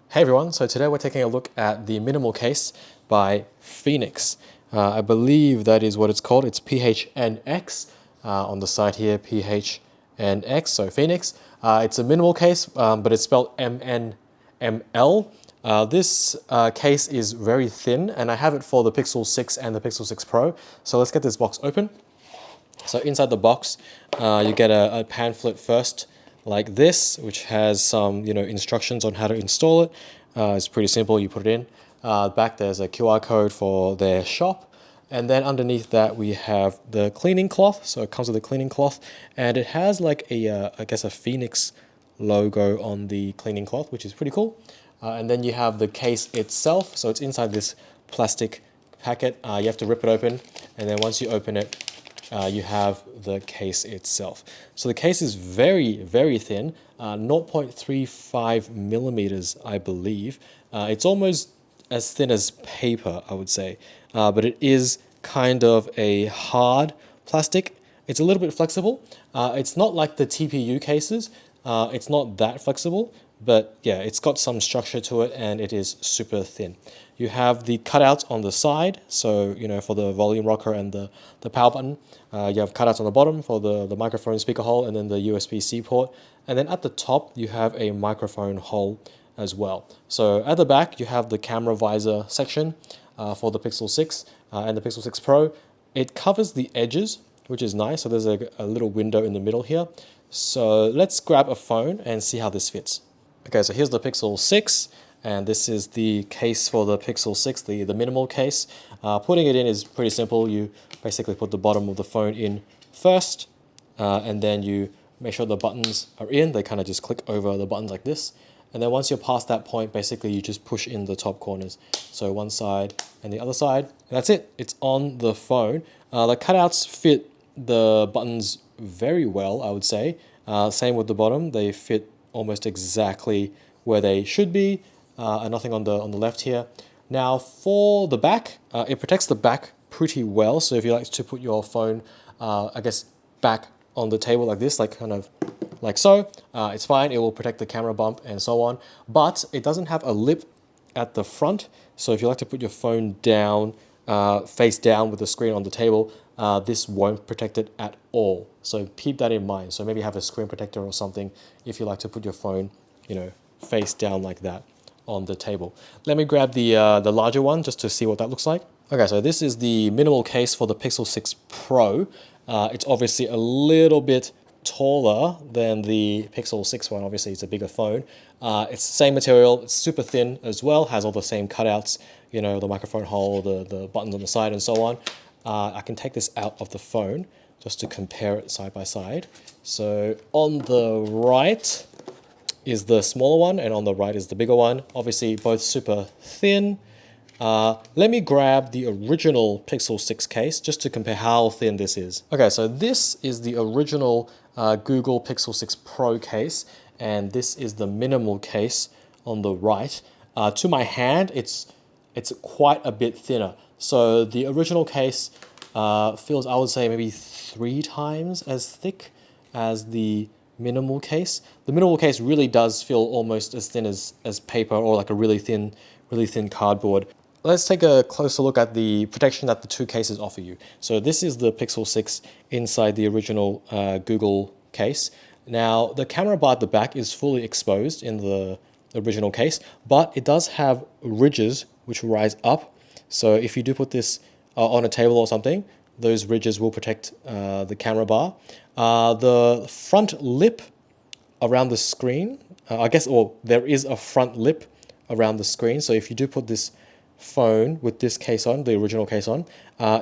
Hey everyone, so today we're taking a look at the MNML Case by PHNX. I believe that is what it's called. It's PHNX on the side here, PHNX, so PHNX. It's a minimal case, but it's spelled MNML. This case is very thin, and I have it for the Pixel 6 and the Pixel 6 Pro. So let's get this box open. So inside the box, you get a pamphlet first, like this, which has some instructions on how to install it. It's pretty simple. You put it in. Back there's a QR code for their shop, and then underneath that we have the cleaning cloth. So it comes with a cleaning cloth, and it has like a I guess a Phoenix logo on the cleaning cloth, which is pretty cool. And then you have the case itself. So it's inside this plastic packet. You have to rip it open, and then once you open it, you have the case itself. So the case is very, very thin, 0.35 millimeters, I believe. It's almost as thin as paper, I would say, but it is kind of a hard plastic. It's a little bit flexible. It's not like the TPU cases. It's not that flexible, but yeah, it's got some structure to it, and it is super thin. You have the cutouts on the side, so for the volume rocker and the power button. You have cutouts on the bottom for the microphone speaker hole, and then the USB-C port. And then at the top, you have a microphone hole as well. So at the back, you have the camera visor section for the Pixel 6 and the Pixel 6 Pro. It covers the edges, which is nice. So there's a little window in the middle here. So let's grab a phone and see how this fits. Okay, so here's the Pixel 6, and this is the case for the Pixel 6, the minimal case. Putting it in is pretty simple. You basically put the bottom of the phone in first, and then you make sure the buttons are in. They kind of just click over the buttons like this. And then once you're past that point, basically you just push in the top corners. So one side and the other side, and that's it. It's on the phone. The cutouts fit the buttons very well, I would say. Same with the bottom. They fit almost exactly where they should be. Nothing on the left here. Now for the back, it protects the back pretty well. So if you like to put your phone, I guess, back on the table like this, like kind of like so, it's fine. It will protect the camera bump and so on. But it doesn't have a lip at the front. So if you like to put your phone down, face down with the screen on the table, this won't protect it at all. So keep that in mind. So maybe have a screen protector or something if you like to put your phone, face down like that on the table. Let me grab the larger one just to see what that looks like. Okay, so this is the minimal case for the Pixel 6 Pro. It's obviously a little bit taller than the Pixel 6 one. Obviously, it's a bigger phone. It's the same material. It's super thin as well. Has all the same cutouts. The microphone hole, the buttons on the side, and so on. I can take this out of the phone just to compare it side by side. So on the right is the smaller one, and on the right is the bigger one. Obviously, both super thin. Let me grab the original Pixel 6 case just to compare how thin this is. Okay, so this is the original Google Pixel 6 Pro case, and this is the minimal case on the right. To my hand, it's quite a bit thinner. So the original case feels, I would say, maybe 3 times as thick as the minimal case. The minimal case really does feel almost as thin as paper, or like a really thin cardboard. Let's take a closer look at the protection that the two cases offer you. So this is the Pixel 6 inside the original Google case. Now the camera bar at the back is fully exposed in the original case, but it does have ridges which rise up. So if you do put this on a table or something, those ridges will protect the camera bar. The front lip around the screen, there is a front lip around the screen. So if you do put this phone with this case on, the original case on,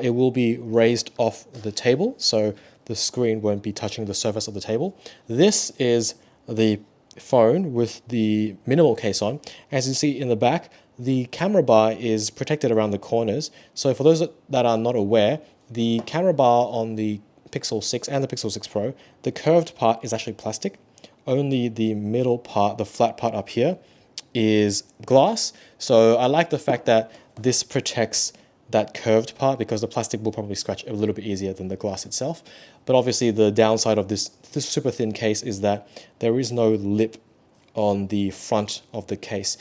it will be raised off the table. So the screen won't be touching the surface of the table. This is the phone with the minimal case on. As you see in the back, the camera bar is protected around the corners. So for those that are not aware, the camera bar on the Pixel 6 and the Pixel 6 Pro, the curved part is actually plastic. Only the middle part, the flat part up here, is glass. So I like the fact that this protects that curved part, because the plastic will probably scratch a little bit easier than the glass itself. But obviously the downside of this super thin case is that there is no lip on the front of the case.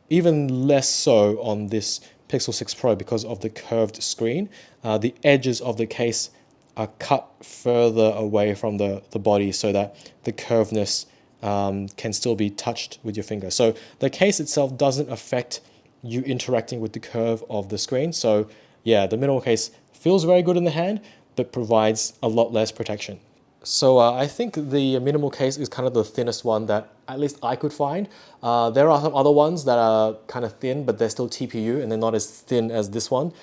Even less so on this Pixel 6 Pro because of the curved screen. The edges of the case are cut further away from the body so that the curvedness can still be touched with your finger. So the case itself doesn't affect you interacting with the curve of the screen. So yeah, the minimal case feels very good in the hand, but provides a lot less protection. So I think the minimal case is kind of the thinnest one that at least I could find. There are some other ones that are kind of thin, but they're still TPU and they're not as thin as this one.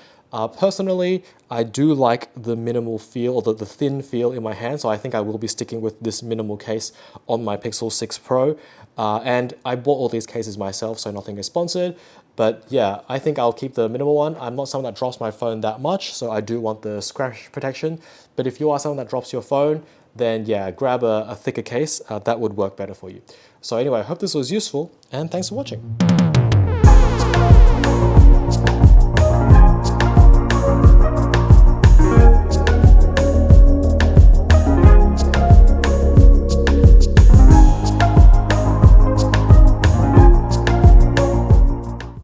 Personally, I do like the minimal feel or the thin feel in my hand, so I think I will be sticking with this minimal case on my Pixel 6 Pro. And I bought all these cases myself, so nothing is sponsored. But yeah, I think I'll keep the minimal one. I'm not someone that drops my phone that much, so I do want the scratch protection. But if you are someone that drops your phone, then yeah, grab a thicker case. That would work better for you. So anyway, I hope this was useful, and thanks for watching.